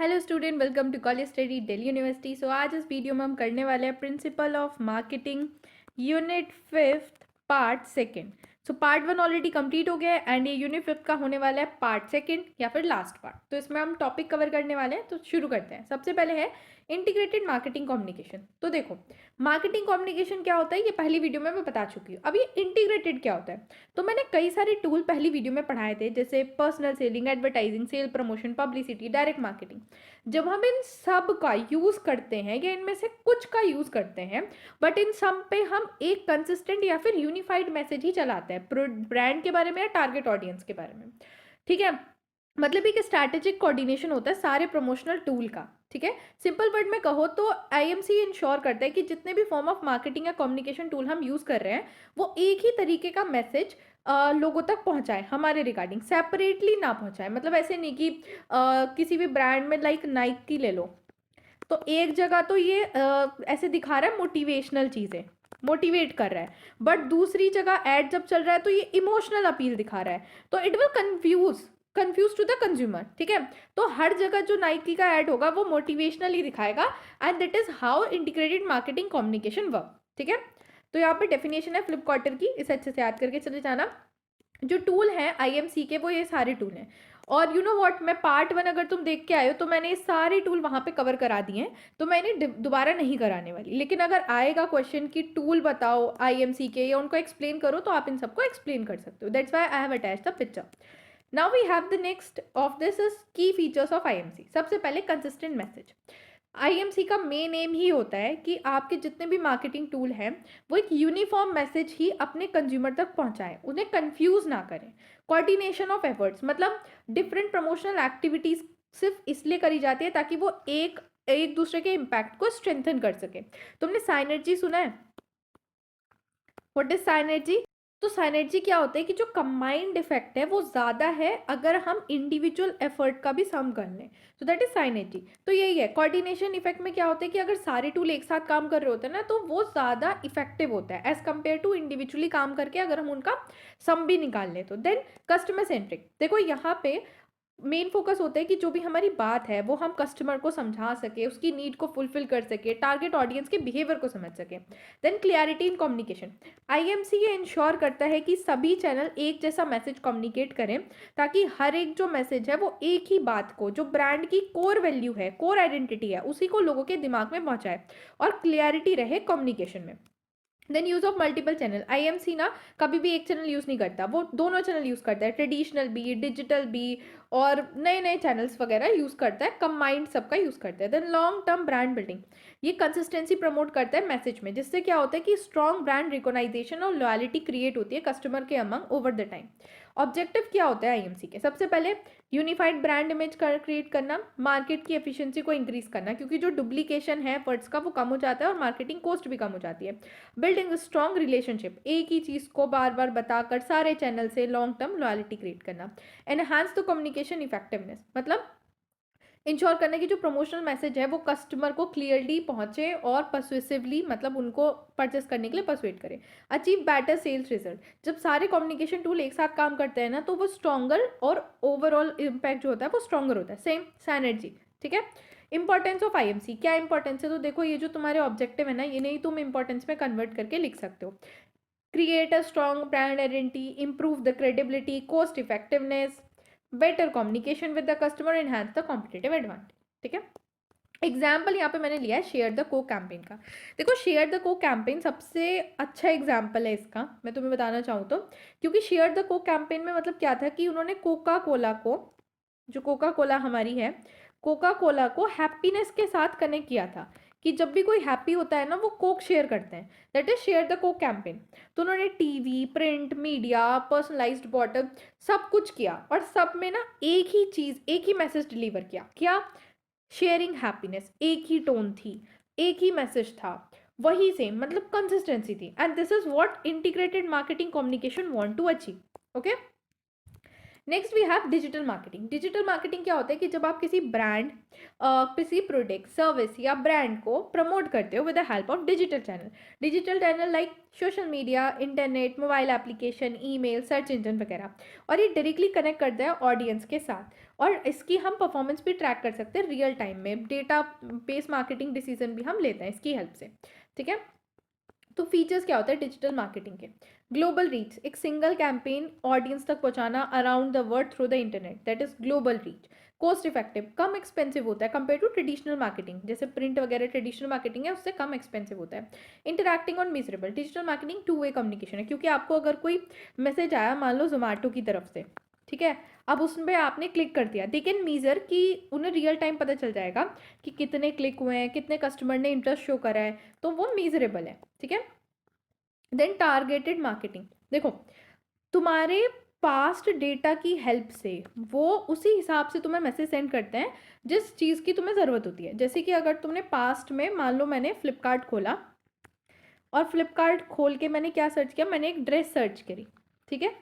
Hello student, welcome to college study Delhi university. So आज इस video में हम करने वाले हैं principle of marketing unit 5th part second. So part 1 already complete हो गया है एंड ये यूनिट 5th का होने वाला है पार्ट सेकंड या फिर लास्ट पार्ट। तो इसमें हम टॉपिक कवर करने वाले हैं, तो शुरू करते हैं। सबसे पहले है इंटीग्रेटेड मार्केटिंग कम्युनिकेशन। तो देखो, मार्केटिंग कम्युनिकेशन क्या होता है ये पहली वीडियो में मैं बता चुकी हूँ। अब ये इंटीग्रेटेड क्या होता है, तो मैंने कई सारे टूल पहली वीडियो में पढ़ाए थे, जैसे personal selling, advertising, sale promotion, publicity, direct marketing. जब हम इन सब का यूज करते हैं या इनमें से कुछ का यूज करते हैं, बट इन सब पे हम एक कंसिस्टेंट या फिर यूनिफाइड मैसेज ही चलाते हैं ब्रांड के बारे में या टारगेट ऑडियंस के बारे में। ठीक है, मतलब एक स्ट्रैटेजिक कोऑर्डिनेशन होता है सारे प्रमोशनल टूल का। ठीक है, सिंपल वर्ड में कहो तो आईएमसी इंश्योर करता है कि जितने भी फॉर्म ऑफ मार्केटिंग या कम्युनिकेशन टूल हम यूज कर रहे हैं वो एक ही तरीके का मैसेज लोगों तक पहुंचाए, हमारे रिगार्डिंग सेपरेटली ना पहुंचाए। मतलब ऐसे नहीं कि किसी भी ब्रांड में लाइक नाइकी ले लो, तो एक जगह तो ये ऐसे दिखा रहा है मोटिवेशनल चीज़ें, मोटिवेट कर रहा है, बट दूसरी जगह एड जब चल रहा है तो ये इमोशनल अपील दिखा रहा है, तो it will confuse to the consumer. ठीक है, तो हर जगह जो नाइकी का ऐड होगा वो मोटिवेशनल ही दिखाएगा and that is how integrated marketing communication work. ठीक है, तो यहाँ पे डेफिनेशन है फ्लिपकार्टर की, इसे अच्छे से याद करके चले जाना। जो टूल है आईएमसी के वो ये सारे टूल हैं, और यू नो व्हाट, मैं पार्ट 1 अगर तुम देख के आए हो तो मैंने ये सारे टूल वहाँ पे कवर करा दिए हैं, तो मैं इन्हें दोबारा नहीं कराने वाली। लेकिन अगर आएगा क्वेश्चन कि टूल बताओ आईएमसी के या उनको एक्सप्लेन करो, तो आप इन सबको एक्सप्लेन कर सकते हो। That's why I have attached the picture. Now we have the next of this is key features of IMC. सबसे पहले कंसिस्टेंट मैसेज। आईएमसी का मेन एम ही होता है कि आपके जितने भी मार्केटिंग टूल हैं वो एक यूनिफॉर्म मैसेज ही अपने कंज्यूमर तक पहुंचाएं, उन्हें कंफ्यूज ना करें। कोऑर्डिनेशन ऑफ एफर्ट्स, मतलब डिफरेंट प्रमोशनल एक्टिविटीज सिर्फ इसलिए करी जाती है ताकि वो एक एक दूसरे के इम्पैक्ट को स्ट्रेंथन कर सके। तुमने साइनर्जी सुना है? What is synergy? तो साइनर्जी क्या होता है कि जो कंबाइंड इफेक्ट है वो ज़्यादा है अगर हम इंडिविजुअल एफर्ट का भी सम कर लें, तो दैट इज साइनर्जी। तो यही है, कोऑर्डिनेशन इफेक्ट में क्या होता है कि अगर सारे टूल एक साथ काम कर रहे होते हैं ना, तो वो ज़्यादा इफेक्टिव होता है एज कम्पेयर टू इंडिविजुअली काम करके अगर हम उनका सम भी निकाल लें तो। देन कस्टमर सेंट्रिक, देखो यहाँ पे मेन फोकस होता है कि जो भी हमारी बात है वो हम कस्टमर को समझा सके, उसकी नीड को फुलफिल कर सके, टारगेट ऑडियंस के बिहेवियर को समझ सके। Then clarity in communication, IMC ये इंश्योर करता है कि सभी चैनल एक जैसा मैसेज कम्युनिकेट करें, ताकि हर एक जो मैसेज है वो एक ही बात को, जो ब्रांड की कोर वैल्यू है, कोर आइडेंटिटी है, उसी को लोगों के दिमाग में पहुंचाए और क्लियरिटी रहे कम्युनिकेशन में। Then use of multiple channel, IMC ना कभी भी एक चैनल यूज नहीं करता, वो दोनों चैनल यूज करता है, ट्रेडिशनल भी, डिजिटल भी, और नए नए चैनल्स वगैरह यूज करता है, कंबाइंड सबका यूज करता है। Then long term brand building, ये कंसिस्टेंसी प्रमोट करता है मैसेज में, जिससे क्या होता है कि स्ट्रॉन्ग ब्रांड रिकॉग्नाइजेशन और लॉयलिटी क्रिएट होती है कस्टमर के among over the time. Objective क्या होता है आईएमसी के? सबसे पहले यूनिफाइड ब्रांड इमेज क्रिएट करना, मार्केट की एफिशिएंसी को इंक्रीज करना, क्योंकि जो डुप्लीकेशन है वर्ड्स का वो कम हो जाता है और मार्केटिंग कॉस्ट भी कम हो जाती है। बिल्डिंग स्ट्रॉन्ग रिलेशनशिप, एक ही चीज़ को बार बार बताकर सारे चैनल से लॉन्ग टर्म लॉयलिटी क्रिएट करना। एनहांस द कम्युनिकेशन इफेक्टिवनेस, मतलब इंश्योर करने की जो प्रमोशनल मैसेज है वो कस्टमर को क्लियरली पहुंचे और परसुएसिवली, मतलब उनको परचेस करने के लिए परसुएट करे। अचीव बेटर सेल्स रिजल्ट, जब सारे कम्युनिकेशन टूल एक साथ काम करते हैं ना, तो वो स्ट्रॉन्गर और ओवरऑल इम्पैक्ट जो होता है वो स्ट्रॉन्गर होता है। Same synergy. ठीक है, इंपॉर्टेंस ऑफ आईएमसी, क्या इंपॉर्टेंस है? तो देखो, ये जो तुम्हारे ऑब्जेक्टिव है ना, ये नहीं तुम इंपॉर्टेंस में कन्वर्ट करके लिख सकते हो। Create a strong brand identity, improve the credibility, cost effectiveness, better communication with the customer, enhance the competitive advantage. ठीक है, एग्जाम्पल यहाँ पे मैंने लिया है शेयर द को कैंपेन का। देखो, शेयर द को कैंपेन सबसे अच्छा एग्जाम्पल है इसका, मैं तुम्हें बताना चाहूँ तो। क्योंकि शेयर द को कैंपेन में मतलब क्या था कि उन्होंने कोका कोला को, जो कोका कोला हमारी है, कोका कोला को हैप्पीनेस के साथ कनेक्ट किया था कि जब भी कोई हैप्पी होता है ना, वो कोक शेयर करते हैं। That is share the Coke campaign. तो उन्होंने TV, print media, personalised bottle, सब कुछ किया, और सब में ना एक ही चीज़, एक ही मैसेज डिलीवर किया। क्या? शेयरिंग हैप्पीनेस, एक ही टोन थी, एक ही मैसेज था, वही सेम, मतलब कंसिस्टेंसी थी। And this is what integrated marketing communication want to achieve. Okay, next we have digital marketing. Digital marketing क्या होता है कि जब आप किसी ब्रांड, किसी प्रोडक्ट, सर्विस या ब्रांड को प्रमोट करते हो with the help of digital channel like social media, internet, mobile application, email, search engine वगैरह, और ये डायरेक्टली कनेक्ट करता है ऑडियंस के साथ, और इसकी हम परफॉर्मेंस भी ट्रैक कर सकते हैं रियल टाइम में। डेटा बेस्ड मार्केटिंग डिसीजन भी हम लेते हैं इसकी हेल्प से, ठीक है। तो फीचर्स क्या होते हैं डिजिटल मार्केटिंग के? ग्लोबल रीच, एक सिंगल कैंपेन ऑडियंस तक पहुंचाना around the world through the internet, that is global reach. Cost effective, come expensive होता है कंपेयर टू ट्रेडिशनल मार्केटिंग, जैसे प्रिंट वगैरह ट्रेडिशनल मार्केटिंग है उससे कम एक्सपेंसिव होता है। इंटरैक्टिंग और measurable, digital marketing two way communication है, क्योंकि आपको अगर कोई मैसेज आया मान लो जोमेटो की तरफ से, ठीक है, अब उसमें आपने क्लिक कर दिया, दे कैन मीजर कि उन्हें रियल टाइम पता चल जाएगा कि कितने क्लिक हुए हैं, कितने कस्टमर ने इंटरेस्ट शो करा है, तो वो मीजरेबल है, ठीक है। देन टारगेटेड मार्केटिंग, देखो तुम्हारे पास्ट डेटा की हेल्प से वो उसी हिसाब से तुम्हें मैसेज सेंड करते हैं जिस चीज़ की तुम्हें ज़रूरत होती है। जैसे कि अगर तुमने पास्ट में मान लो मैंने फ्लिपकार्ट खोला और फ्लिपकार्ट खोल के मैंने क्या सर्च किया, मैंने एक ड्रेस सर्च करी, ठीक है,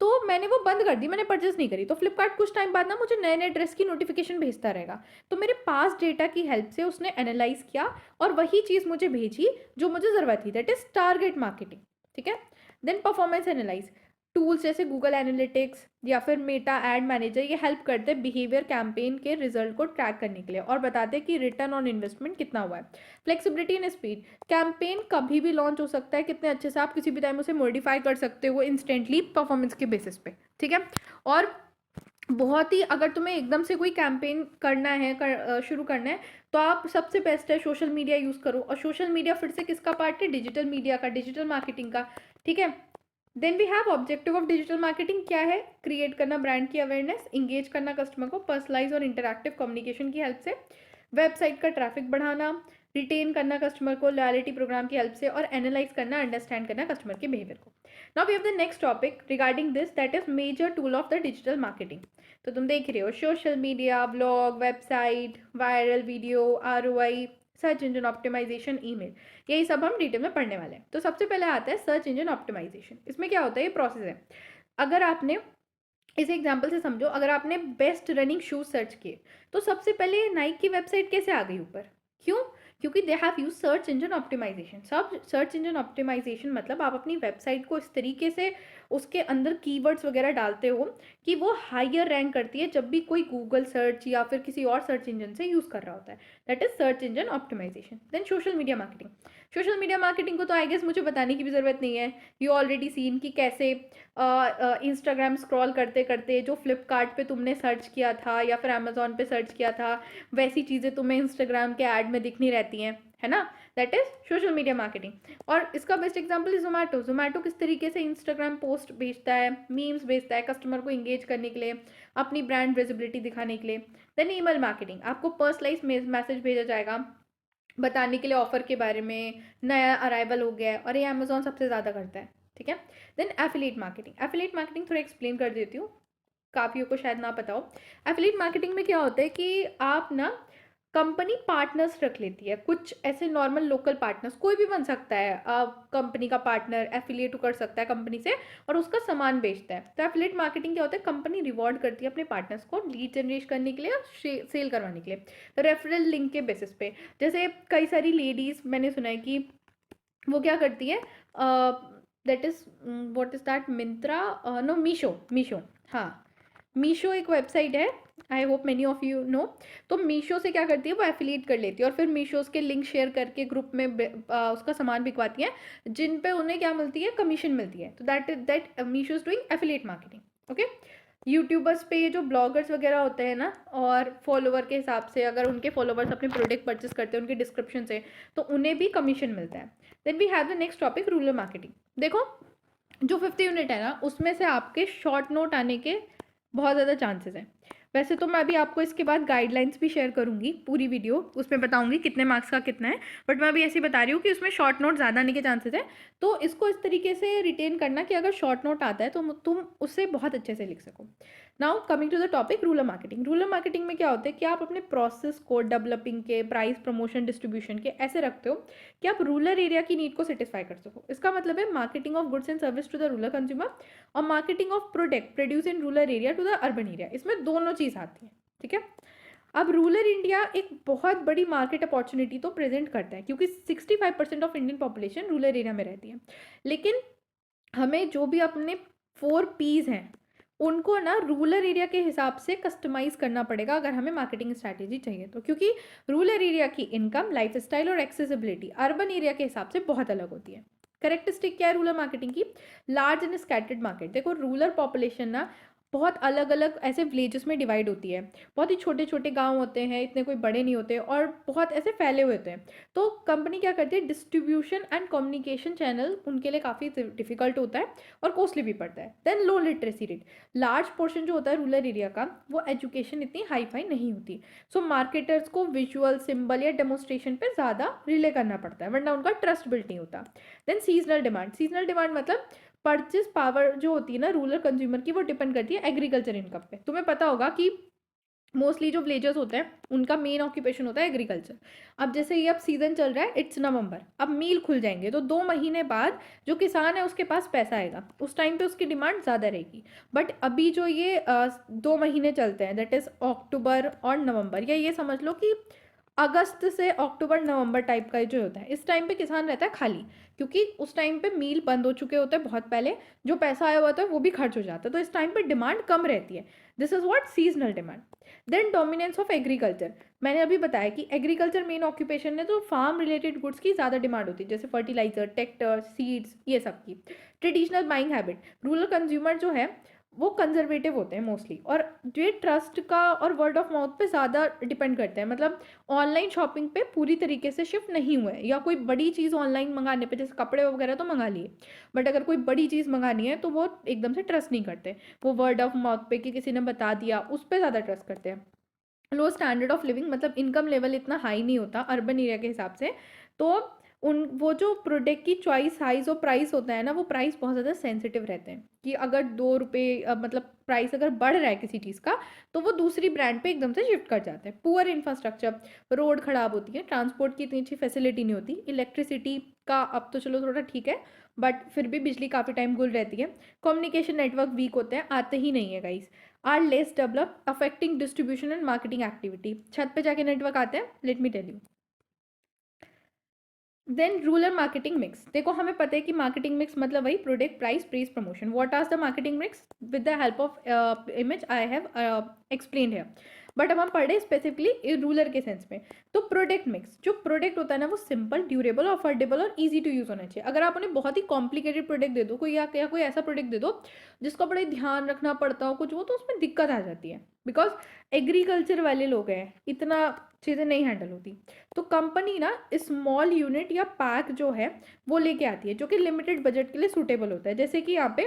तो मैंने वो बंद कर दी, मैंने परचेस नहीं करी, तो फ्लिपकार्ट कुछ टाइम बाद ना मुझे नए नए ड्रेस की नोटिफिकेशन भेजता रहेगा। तो मेरे पास डेटा की हेल्प से उसने एनालाइज किया और वही चीज़ मुझे भेजी जो मुझे ज़रूरत थी, दैट इज टारगेट मार्केटिंग, ठीक है। देन परफॉर्मेंस एनालाइज, टूल्स जैसे गूगल एनालिटिक्स या फिर मेटा एड मैनेजर ये हेल्प करते हैं बिहेवियर कैंपेन के रिजल्ट को ट्रैक करने के लिए और बताते हैं कि रिटर्न ऑन इन्वेस्टमेंट कितना हुआ है। फ्लेक्सिबिलिटी एंड स्पीड, कैंपेन कभी भी लॉन्च हो सकता है, कितने अच्छे से आप किसी भी टाइम उसे मॉडिफाई कर सकते हो इंस्टेंटली परफॉर्मेंस के बेसिस पे, ठीक है। और बहुत ही अगर तुम्हें एकदम से कोई कैंपेन करना है, शुरू करना है, तो आप सबसे बेस्ट है सोशल मीडिया यूज़ करो, और सोशल मीडिया फिर से किसका पार्ट है, डिजिटल मीडिया का, डिजिटल मार्केटिंग का, ठीक है। Then we have objective of digital marketing क्या है, क्रिएट करना ब्रांड की अवेयरनेस, इंगेज करना कस्टमर को पर्सनलाइज और इंटरैक्टिव कम्युनिकेशन की हेल्प से, वेबसाइट का ट्रैफिक बढ़ाना, रिटेन करना कस्टमर को लॉयल्टी प्रोग्राम की हेल्प से, और एनालाइज करना, अंडरस्टैंड करना कस्टमर के बिहेवियर को। Now we have the next topic regarding this, that is major tool of the digital marketing. तो तुम देख रहे हो social media, blog, website, viral video, ROI, search engine optimisation, email, यही सब हम डिटेल में पढ़ने वाले हैं। तो सबसे पहले आता है सर्च इंजन ऑप्टिमाइजेशन। इसमें क्या होता है, ये प्रोसेस है। अगर आपने इस एग्जांपल से समझो, अगर आपने बेस्ट रनिंग शूज सर्च किए तो सबसे पहले नाइक की वेबसाइट कैसे आ गई ऊपर, क्यों? क्योंकि they have use search engine optimisation. सब सर्च इंजन ऑप्टिमाइजेशन मतलब आप अपनी वेबसाइट को इस तरीके से उसके अंदर कीवर्ड्स वगैरह डालते हो कि वो हायर रैंक करती है जब भी कोई गूगल सर्च या फिर किसी और सर्च इंजन से यूज़ कर रहा होता है, that is search engine optimisation. Then social media marketing. Social media marketing को तो आई गेस मुझे बताने की भी ज़रूरत नहीं है, यू ऑलरेडी सीन कि कैसे इंस्टाग्राम स्क्रॉल करते करते जो फ्लिपकार्ट पे तुमने सर्च किया था या फिर अमेजोन पे सर्च किया था वैसी चीज़ें तुम्हें इंस्टाग्राम के ऐड में दिखनी रहती हैं, है ना, that is social media marketing. और इसका बेस्ट एग्जांपल है जोमेटो। जोमेटो किस तरीके से इंस्टाग्राम पोस्ट भेजता है, मीम्स भेजता है कस्टमर को इंगेज करने के लिए, अपनी ब्रांड विजिबिलिटी दिखाने के लिए। देन ईमेल मार्केटिंग, आपको पर्सनलाइज मैसेज भेजा जाएगा बताने के लिए ऑफर के बारे में, नया अराइवल हो गया है, और ये अमेजोन सबसे ज़्यादा करता है, ठीक है। Then affiliate marketing. Affiliate marketing थोड़ा एक्सप्लेन कर देती हूँ, काफ़ियों को शायद ना पता हो। एफिलिएट मार्केटिंग में क्या होता है कि आप ना कंपनी पार्टनर्स रख लेती है, कुछ ऐसे नॉर्मल लोकल पार्टनर्स, कोई भी बन सकता है, कंपनी का पार्टनर एफिलिएट कर सकता है कंपनी से और उसका सामान बेचता है। तो एफिलिएट मार्केटिंग क्या होता है, कंपनी रिवॉर्ड करती है अपने पार्टनर्स को लीड जनरेट करने के लिए और सेल करवाने के लिए, तो रेफरल लिंक के बेसिस पे। जैसे कई सारी लेडीज़ मैंने सुना है कि वो क्या करती है, that is what is that, Myntra, no, Meesho, हाँ, मीशो एक वेबसाइट है, I hope many of you know. तो मीशो से क्या करती है, वो एफिलिएट कर लेती है और फिर मीशो के लिंक शेयर करके ग्रुप में उसका सामान बिकवाती है, जिन पे उन्हें क्या मिलती है, कमीशन मिलती है। तो that Meesho is doing affiliate marketing, okay. YouTubers पे ये जो ब्लॉगर्स वगैरह होते हैं ना, और फॉलोवर के हिसाब से अगर उनके फॉलोवर्स अपने प्रोडक्ट परचेस करते हैं उनके डिस्क्रिप्शन से, तो उन्हें भी कमीशन मिलता है। Then we have the next topic, rural marketing. देखो जो 50 यूनिट है ना, उसमें से आपके शॉर्ट नोट आने के बहुत ज़्यादा चांसेस हैं। वैसे तो मैं अभी आपको इसके बाद गाइडलाइंस भी शेयर करूंगी, पूरी वीडियो उसमें बताऊंगी कितने मार्क्स का कितना है, बट मैं अभी ऐसे बता रही हूँ कि उसमें शॉर्ट नोट ज़्यादा आने के चांसेस है। तो इसको इस तरीके से रिटेन करना कि अगर शॉर्ट नोट आता है तो तुम उससे बहुत अच्छे से लिख सको। Now coming to the topic rural marketing. Rural marketing में क्या होता है कि आप अपने प्रोसेस को डेवलपिंग के, प्राइस, प्रमोशन, डिस्ट्रीब्यूशन के ऐसे रखते हो कि आप रूरल एरिया की नीड को सेटिस्फाई कर सको। इसका मतलब है marketing of goods and service to the rural consumer और marketing of product produce in rural area to the urban area. इसमें दोनों चीज़ आती है, ठीक है। अब रूरल इंडिया एक बहुत बड़ी मार्केट अपॉर्चुनिटी तो प्रेजेंट करता है क्योंकि 65% of Indian population rural area में रहती है। लेकिन हमें जो भी अपने 4 Ps हैं उनको ना रूरल एरिया के हिसाब से कस्टमाइज करना पड़ेगा अगर हमें मार्केटिंग स्ट्रैटेजी चाहिए तो, क्योंकि रूरल एरिया की इनकम, लाइफ स्टाइल और एक्सेसिबिलिटी अर्बन एरिया के हिसाब से बहुत अलग होती है। करेक्टरिस्टिक क्या है रूरल मार्केटिंग की? Large and scattered market. देखो रूरल पॉपुलेशन ना बहुत अलग अलग ऐसे विलेजेस में डिवाइड होती है। बहुत ही छोटे छोटे गांव होते हैं, इतने कोई बड़े नहीं होते और बहुत ऐसे फैले हुए होते हैं। तो कंपनी क्या करती है, डिस्ट्रीब्यूशन एंड कम्युनिकेशन चैनल उनके लिए काफ़ी डिफिकल्ट होता है और कॉस्टली भी पड़ता है। Then low literacy rate. Large portion जो होता है रूरल एरिया का, वो एजुकेशन इतनी हाई फाई नहीं होती। सो मार्केटर्स को विजुअल, सिंबल या डेमोस्ट्रेशन पे ज़्यादा रिले करना पड़ता है, वरना उनका ट्रस्ट बिल्ड नहीं होता। Then seasonal demand. Seasonal demand मतलब परचेज पावर जो होती है ना रूरल कंज्यूमर की, वो डिपेंड करती है एग्रीकल्चर इनकम पे। तुम्हें पता होगा कि मोस्टली जो विलेजर्स होते हैं उनका मेन ऑक्यूपेशन होता है एग्रीकल्चर। अब जैसे ये अब सीजन चल रहा है, इट्स नवंबर, अब मील खुल जाएंगे तो 2 महीने बाद जो किसान है उसके पास पैसा आएगा, उस टाइम पे उसकी डिमांड ज़्यादा रहेगी। बट अभी जो ये 2 महीने चलते हैं, दैट इज़ अक्टूबर और नवंबर, या ये समझ लो कि अगस्त से अक्टूबर नवंबर टाइप का जो होता है, इस टाइम पे किसान रहता है खाली, क्योंकि उस टाइम पे मील बंद हो चुके होते हैं बहुत पहले, जो पैसा आया हुआ होता है वो भी खर्च हो जाता है, तो इस टाइम पे डिमांड कम रहती है। This is what seasonal demand. Then dominance of agriculture. मैंने अभी बताया कि एग्रीकल्चर मेन ऑक्यूपेशन है, तो फार्म रिलेटेड गुड्स की ज़्यादा डिमांड होती है, जैसे फर्टिलाइजर, ट्रैक्टर, सीड्स, ये सब की। Traditional buying habit. Rural consumer जो है वो कंजर्वेटिव होते हैं मोस्टली, और ये ट्रस्ट का और वर्ड ऑफ माउथ पे ज़्यादा डिपेंड करते हैं। मतलब ऑनलाइन शॉपिंग पे पूरी तरीके से शिफ्ट नहीं हुए, या कोई बड़ी चीज़ ऑनलाइन मंगाने पे, जैसे कपड़े वगैरह तो मंगा लिए, बट अगर कोई बड़ी चीज़ मंगानी है तो वो एकदम से ट्रस्ट नहीं करते। वो वर्ड ऑफ माउथ पे कि किसी ने बता दिया, उस पर ज़्यादा ट्रस्ट करते हैं। लो स्टैंडर्ड ऑफ लिविंग, मतलब इनकम लेवल इतना हाई नहीं होता अर्बन एरिया के हिसाब से, तो उन वो जो प्रोडक्ट की चॉइस, साइज और प्राइस होता है ना, वो प्राइस बहुत ज़्यादा सेंसिटिव रहते हैं कि अगर 2 रुपये मतलब प्राइस अगर बढ़ रहा है किसी चीज़ का, तो वो दूसरी ब्रांड पे एकदम से शिफ्ट कर जाते हैं। पुअर इंफ्रास्ट्रक्चर, रोड खराब होती है, ट्रांसपोर्ट की इतनी अच्छी फैसिलिटी नहीं होती, इलेक्ट्रिसिटी का अब तो चलो थोड़ा ठीक है, बट फिर भी बिजली काफ़ी टाइम गुल रहती है। कम्युनिकेशन नेटवर्क वीक होते हैं, आते ही नहीं है guys. Are less develop, affecting distribution and marketing activity. छत पे जाके नेटवर्क आते हैं, let me tell you. Then rural marketing mix. देखो हमें पता है कि मार्केटिंग मिक्स मतलब वही product, price, press, promotion. What are the marketing mix with the help of image I have explained है, बट अब हम पढ़ रहे स्पेसिफिकली रूरल के सेंस में। तो प्रोडक्ट मिक्स, जो प्रोडक्ट होता है ना वो सिंपल, ड्यूरेबल, अफोर्डेबल और ईजी टू यूज़ होना चाहिए। अगर आप उन्हें बहुत ही कॉम्प्लिकेटेड प्रोडक्ट दे दो, कोई या कोई ऐसा प्रोडक्ट दे दो जिसका बड़ा ध्यान रखना पड़ता हो कुछ वो, तो उसमें दिक्कत आ जाती है, बिकॉज एग्रीकल्चर वाले लोग हैं, इतना चीज़ें नहीं हैंडल होती। तो कंपनी ना स्मॉल यूनिट या पैक जो है वो लेके आती है, जो कि लिमिटेड बजट के लिए सूटेबल होता है। जैसे कि यहाँ पे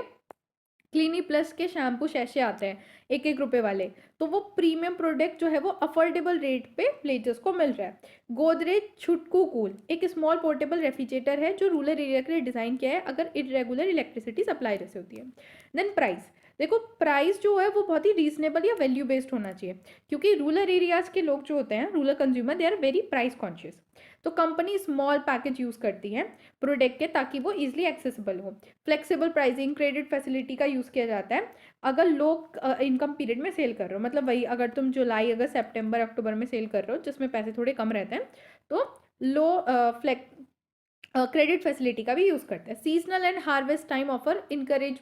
क्लीनी प्लस के शैम्पू शैशे आते हैं 1-1 रुपए वाले, तो वो प्रीमियम प्रोडक्ट जो है वो अफोर्डेबल रेट पे विलेजर्स को मिल रहा है। गोदरेज छुटकू कूल एक स्मॉल पोर्टेबल रेफ्रिजरेटर है जो रूरल एरिया के लिए डिज़ाइन किया है अगर इरेगुलर इलेक्ट्रिसिटी सप्लाई जैसे होती है। Then price. देखो प्राइस जो है वो बहुत ही रीजनेबल या वैल्यू बेस्ड होना चाहिए, क्योंकि रूरल एरियाज के लोग जो होते हैं, rural consumer, they are very price conscious. तो कंपनी स्मॉल पैकेज यूज़ करती है प्रोडक्ट के, ताकि वो इजीली एक्सेसिबल हो। फ्लेक्सिबल प्राइसिंग, क्रेडिट फैसिलिटी का यूज़ किया जाता है अगर लोग इनकम पीरियड में सेल कर रहे हो, मतलब वही अगर तुम जुलाई, अगस्त, सितंबर, अक्टूबर में सेल कर रहे हो जिसमें पैसे थोड़े कम रहते हैं, तो लो क्रेडिट फैसिलिटी का भी यूज़ करते हैं। Seasonal and harvest time offer encourage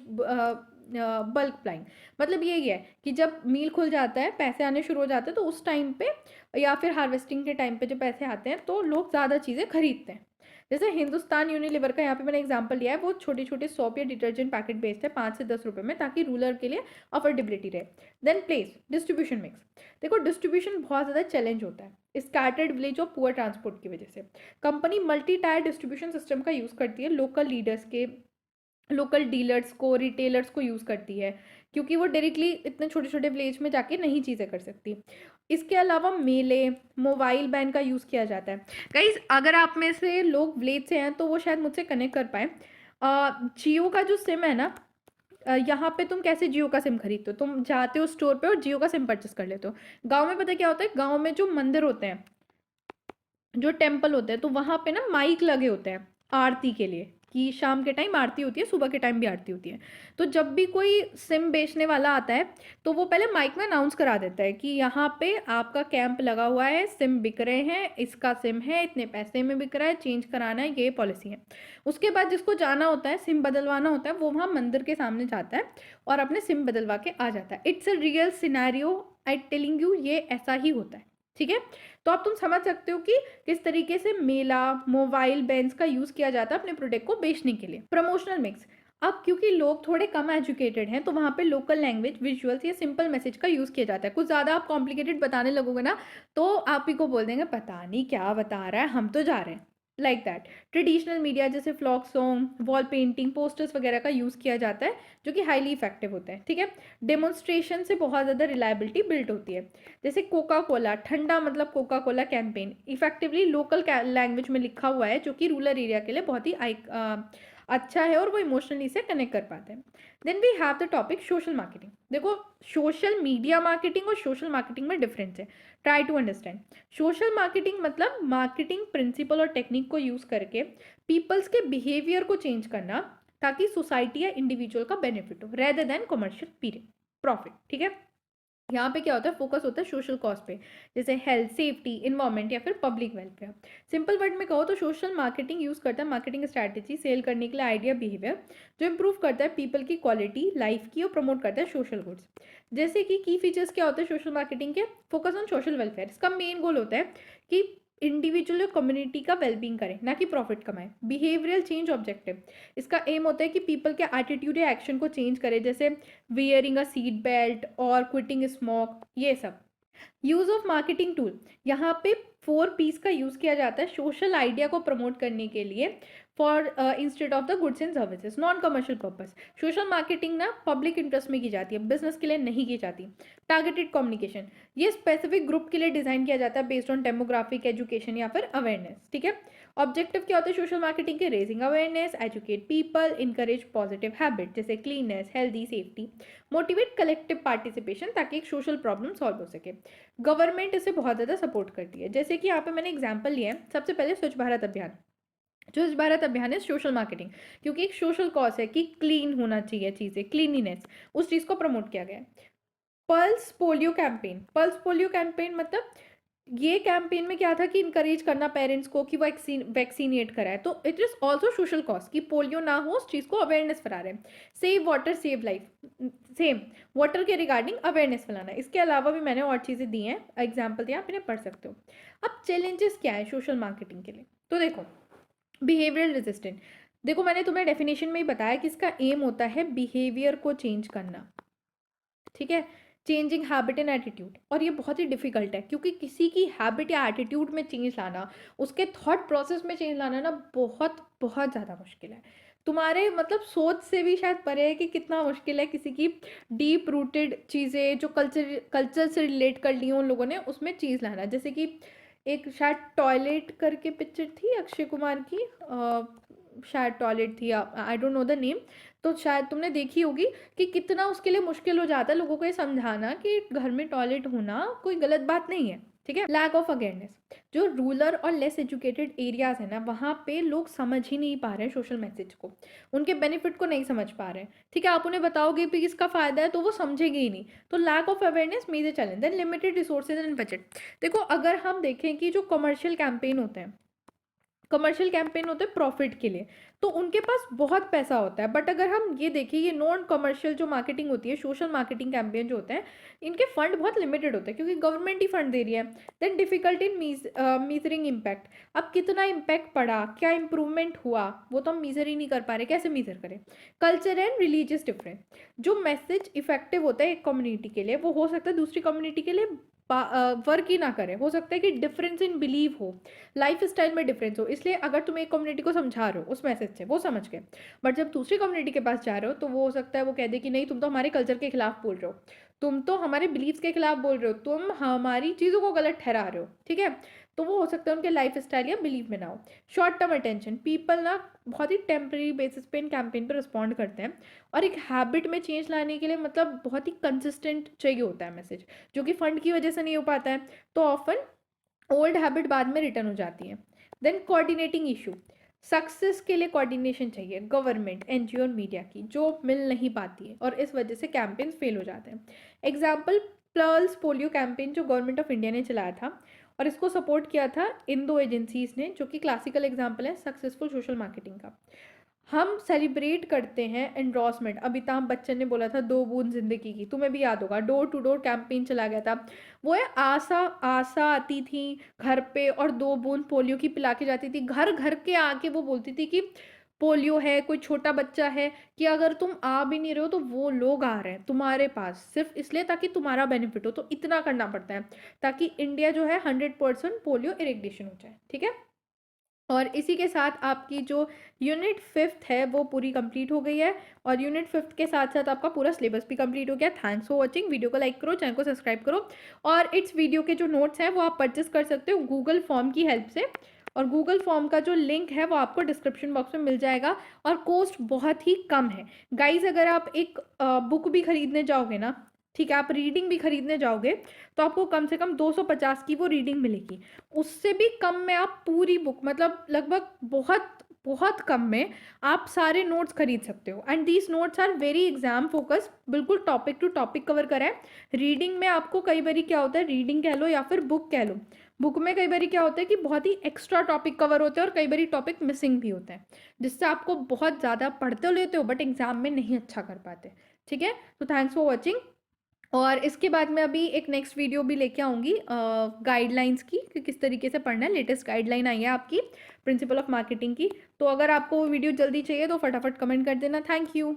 bulk buying. मतलब यही है कि जब मील खुल जाता है, पैसे आने शुरू हो जाते हैं, तो उस टाइम पे या फिर हार्वेस्टिंग के टाइम पे जो पैसे आते हैं तो लोग ज़्यादा चीज़ें खरीदते हैं। जैसे हिंदुस्तान यूनिलीवर का यहाँ पे मैंने एग्जांपल लिया है, वो छोटे छोटे सोप या डिटर्जेंट पैकेट बेचते हैं 5 से 10 रुपये में, ताकि रूरल के लिए अफोर्डेबिलिटी रहे। Then place distribution mix. देखो डिस्ट्रीब्यूशन बहुत ज़्यादा चैलेंज होता है स्कैटर्ड विलेज और पुअर ट्रांसपोर्ट की वजह से। Company multi tier distribution system का यूज़ करती है, लोकल डीलर्स को, रिटेलर्स को यूज़ करती है, क्योंकि वो डायरेक्टली इतने छोटे छोटे विलेज में जाके नहीं चीज़ें कर सकती। इसके अलावा मेले, मोबाइल बैन का यूज़ किया जाता है। गाइस अगर आप में से लोग विलेज से हैं तो वो शायद मुझसे कनेक्ट कर पाएँ। जियो का जो सिम है ना, यहाँ पे तुम कैसे जियो का सिम खरीदते हो, तुम जाते हो स्टोर पे और जियो का सिम परचेस कर लेते हो। गाँव में पता क्या होता है, गाँव में जो मंदिर होते हैं, जो टेम्पल होते हैं, तो वहाँ पे ना माइक लगे होते हैं आरती के लिए, कि शाम के टाइम आरती होती है, सुबह के टाइम भी आरती होती है। तो जब भी कोई सिम बेचने वाला आता है तो वो पहले माइक में अनाउंस करा देता है कि यहाँ पे आपका कैंप लगा हुआ है, सिम बिक रहे हैं, इसका सिम है, इतने पैसे में बिक रहा है, चेंज कराना है, ये पॉलिसी है। उसके बाद जिसको जाना होता है, सिम बदलवाना होता है, वो वहाँ मंदिर के सामने जाता है और अपने सिम बदलवा के आ जाता है। It's a real scenario, I telling you, ये ऐसा ही होता है। ठीक है, तो अब तुम समझ सकते हो कि किस तरीके से मेला, मोबाइल, बेंच का यूज किया जाता है अपने प्रोडक्ट को बेचने के लिए। प्रमोशनल मिक्स, अब क्योंकि लोग थोड़े कम एजुकेटेड हैं तो वहाँ पे लोकल लैंग्वेज, विजुअल्स या सिंपल मैसेज का यूज़ किया जाता है। कुछ ज़्यादा आप कॉम्प्लिकेटेड बताने लगोगे ना तो आप ही को बोल देंगे पता नहीं क्या बता रहा है, हम तो जा रहे हैं, लाइक दैट। ट्रेडिशनल मीडिया जैसे folk song, wall painting, posters वगैरह का यूज़ किया जाता है जो कि हाईली इफेक्टिव होते हैं। ठीक है, डेमोन्स्ट्रेशन से बहुत ज़्यादा रिलायबिलिटी बिल्ड होती है। जैसे कोका कोला, ठंडा मतलब Coca Cola campaign effectively local language में लिखा हुआ है, जो कि रूरल एरिया के लिए बहुत ही अच्छा है और वो इमोशनली से कनेक्ट कर पाते हैं। Then we have the topic social marketing. देखो, सोशल मीडिया मार्केटिंग और सोशल मार्केटिंग में डिफरेंस है, try to understand. Social marketing मतलब मार्केटिंग प्रिंसिपल और टेक्निक को यूज करके पीपल्स के बिहेवियर को चेंज करना ताकि सोसाइटी या इंडिविजुअल का बेनिफिट हो, rather than commercial period profit. ठीक है, यहाँ पे क्या होता है, फोकस होता है सोशल कॉज पे, जैसे हेल्थ, सेफ्टी, इन्वायरमेंट या फिर पब्लिक वेलफेयर। सिंपल वर्ड में कहो तो सोशल मार्केटिंग यूज करता है मार्केटिंग स्ट्रैटेजी सेल करने के लिए आइडिया, बिहेवियर जो इंप्रूव करता है पीपल की क्वालिटी लाइफ की और प्रमोट करता है सोशल गुड्स। जैसे कि की फीचर्स क्या होते हैं सोशल मार्केटिंग के, फोकस ऑन सोशल वेलफेयर। इसका मेन गोल होता है कि इंडिविजुअल और कम्युनिटी का वेलबींग करें, ना कि प्रॉफिट कमाएं। बिहेवियरल चेंज ऑब्जेक्टिव, इसका एम होता है कि पीपल के एटीट्यूड या एक्शन को चेंज करे, जैसे वियरिंग अ सीट बेल्ट और क्विटिंग स्मोक, ये सब। यूज ऑफ मार्केटिंग टूल, यहाँ पे 4 P's का यूज किया जाता है सोशल आइडिया को प्रमोट करने के लिए, for instead of the goods and services, non commercial purpose. Social marketing ना पब्लिक इंटरेस्ट में की जाती है, बिजनेस के लिए नहीं की जाती। टारगेटेड कम्युनिकेशन, ये स्पेसिफिक ग्रुप के लिए डिजाइन किया जाता है बेस्ड ऑन डेमोग्राफिक, एजुकेशन या फिर अवेयरनेस। ठीक है, ऑब्जेक्टिव क्या होता है सोशल मार्केटिंग के, raising awareness, educate people, encourage positive habit जैसे cleanness, healthy, safety, motivate collective participation ताकि एक सोशल प्रॉब्लम सॉल्व हो सके। गवर्नमेंट इसे बहुत ज़्यादा सपोर्ट करती है, जैसे कि यहाँ पे मैंने एग्जांपल लिया है। सबसे पहले स्वच्छ भारत अभियान, स्वच्छ भारत अभियान है सोशल मार्केटिंग, क्योंकि एक सोशल कॉज है कि क्लीन होना चाहिए चीज़ें, क्लीनिनेस, उस चीज़ को प्रमोट किया गया है। Pulse polio campaign, pulse polio campaign मतलब ये कैंपेन में क्या था कि इनकरेज करना पेरेंट्स को कि वो वैक्सीनेट कराए, तो it is also social cause कि पोलियो ना हो, उस चीज़ को अवेयरनेस फैला रहे हैं। Save water save life, same water के रिगार्डिंग अवेयरनेस फैलाना। इसके अलावा भी मैंने और चीज़ें दी हैं, एग्जाम्पल दिया, आप इन्हें पढ़ सकते हो। अब चैलेंजेस क्या है सोशल मार्केटिंग के लिए, तो देखो बिहेवियरल रेजिस्टेंट, देखो मैंने तुम्हें डेफिनेशन में ही बताया कि इसका एम होता है बिहेवियर को चेंज करना। ठीक है, चेंजिंग हैबिट एंड एटीट्यूड, और ये बहुत ही डिफिकल्ट है क्योंकि किसी की हैबिट या एटीट्यूड में चेंज लाना, उसके थॉट प्रोसेस में चेंज लाना ना बहुत बहुत ज़्यादा मुश्किल है। तुम्हारे मतलब सोच से भी शायद परे है कि कितना मुश्किल है किसी की डीप रूटेड चीज़ें जो कल्चर से रिलेट कर ली उन लोगों ने, उसमें चीज़ लाना। जैसे कि एक शायद टॉयलेट करके पिक्चर थी अक्षय कुमार की, शायद टॉयलेट थी, I don't know the name, तो शायद तुमने देखी होगी कि कितना उसके लिए मुश्किल हो जाता है लोगों को ये समझाना कि घर में टॉयलेट होना कोई गलत बात नहीं है। ठीक है, लैक ऑफ अवेयरनेस, जो रूरल और लेस एजुकेटेड एरियाज है ना, वहाँ पे लोग समझ ही नहीं पा रहे हैं सोशल मैसेज को, उनके बेनिफिट को नहीं समझ पा रहे हैं। ठीक है, आप उन्हें बताओगे भी इसका फायदा है तो वो समझेंगे ही नहीं, तो lack of awareness major challenge. Then limited resources and budget, देखो अगर हम देखें कि जो कमर्शियल कैंपेन होते हैं, कमर्शियल कैंपेन होते हैं प्रॉफिट के लिए, तो उनके पास बहुत पैसा होता है। बट अगर हम ये देखें ये नॉन कमर्शियल जो मार्केटिंग होती है, सोशल मार्केटिंग कैंपेन जो होते हैं, इनके फंड बहुत लिमिटेड होते हैं क्योंकि गवर्नमेंट ही फंड दे रही है। Then difficult in measuring impact, अब कितना इम्पैक्ट पड़ा, क्या इंप्रूवमेंट हुआ, वो तो हम मीजर ही नहीं कर पा रहे, कैसे मीजर करें। कल्चर एंड रिलीजियस डिफरेंस, जो मैसेज इफेक्टिव होता है एक कम्युनिटी के लिए वो हो सकता है दूसरी कम्युनिटी के लिए वर्क ही ना करे, हो सकता है कि डिफरेंस इन बिलीव हो, लाइफ स्टाइल में डिफरेंस हो। इसलिए अगर तुम एक कम्युनिटी को समझा रहे हो उस मैसेज से वो समझ गए, बट जब दूसरी कम्युनिटी के पास जा रहे हो तो वो हो सकता है वो कह दे कि नहीं तुम तो हमारे कल्चर के खिलाफ बोल रहे हो, तुम तो हमारे बिलीव्स के खिलाफ बोल रहे हो, तुम हमारी चीज़ों को गलत ठहरा रहे हो। ठीक है, तो वो हो सकता है उनके लाइफ स्टाइल या बिलीव में ना हो। शॉर्ट टर्म अटेंशन, पीपल ना बहुत ही टेम्परेरी बेसिस पे इन कैंपेन पे रिस्पॉन्ड करते हैं, और एक हैबिट में चेंज लाने के लिए मतलब बहुत ही कंसिस्टेंट चाहिए होता है मैसेज, जो कि फंड की वजह से नहीं हो पाता है, तो ऑफन ओल्ड हैबिट बाद में रिटर्न हो जाती है। देन कोऑर्डिनेटिंग इशू, सक्सेस के लिए कोऑर्डिनेशन चाहिए गवर्नमेंट, एनजीओ और मीडिया की, जो मिल नहीं पाती है, और इस वजह से कैंपेन्स फेल हो जाते हैं। एग्जाम्पल, पल्स पोलियो कैंपेन जो गवर्नमेंट ऑफ इंडिया ने चलाया था, और इसको सपोर्ट किया था इन दो एजेंसीज ने, जो कि क्लासिकल एग्जाम्पल है सक्सेसफुल सोशल मार्केटिंग का। हम सेलिब्रेट करते हैं एंडोर्समेंट, अमिताभ बच्चन ने बोला था 2 बूंद जिंदगी की, तुम्हें भी याद होगा, डोर टू डोर कैंपेन चला गया था। वो है आशा, आशा आती थी घर पे और 2 बूंद पोलियो की पिला के जाती थी, घर घर के आके वो बोलती थी कि पोलियो है, कोई छोटा बच्चा है, कि अगर तुम आ भी नहीं रहे हो तो वो लोग आ रहे हैं तुम्हारे पास सिर्फ इसलिए ताकि तुम्हारा बेनिफिट हो। तो इतना करना पड़ता है ताकि इंडिया जो है 100% पोलियो इरेडिकेशन हो जाए, ठीक है। और इसी के साथ आपकी जो यूनिट 5th है वो पूरी कंप्लीट हो गई है, और यूनिट 5th के साथ साथ आपका पूरा सिलेबस भी कंप्लीट हो गया। थैंक्स फॉर वॉचिंग, वीडियो को लाइक करो, चैनल को सब्सक्राइब करो, और इट्स वीडियो के जो नोट्स हैं वो आप परचेस कर सकते हो गूगल फॉर्म की हेल्प से, और गूगल फॉर्म का जो लिंक है वो आपको डिस्क्रिप्शन बॉक्स में मिल जाएगा, और कॉस्ट बहुत ही कम है गाइज। अगर आप एक बुक भी खरीदने जाओगे ना, ठीक है, आप रीडिंग भी खरीदने जाओगे तो आपको कम से कम 250 की वो रीडिंग मिलेगी, उससे भी कम में आप पूरी बुक, मतलब लगभग बहुत बहुत कम में आप सारे नोट्स खरीद सकते हो। And these notes are very exam focus, बिल्कुल टॉपिक टू टॉपिक कवर करा है। रीडिंग में आपको कई बारी क्या होता है, रीडिंग कह लो या फिर बुक कह लो, बुक में कई बारी क्या होता है कि बहुत ही एक्स्ट्रा टॉपिक कवर होते हैं और कई बारी टॉपिक मिसिंग भी होते हैं, जिससे आपको बहुत ज़्यादा पढ़ते लेते हो बट एग्जाम में नहीं अच्छा कर पाते, ठीक है। तो थैंक्स फॉर वॉचिंग, और इसके बाद मैं अभी एक नेक्स्ट वीडियो भी लेके आऊँगी गाइडलाइंस की, कि किस तरीके से पढ़ना है। लेटेस्ट गाइडलाइन आई है आपकी प्रिंसिपल ऑफ मार्केटिंग की, तो अगर आपको वो वीडियो जल्दी चाहिए तो फटाफट कमेंट कर देना। Thank you.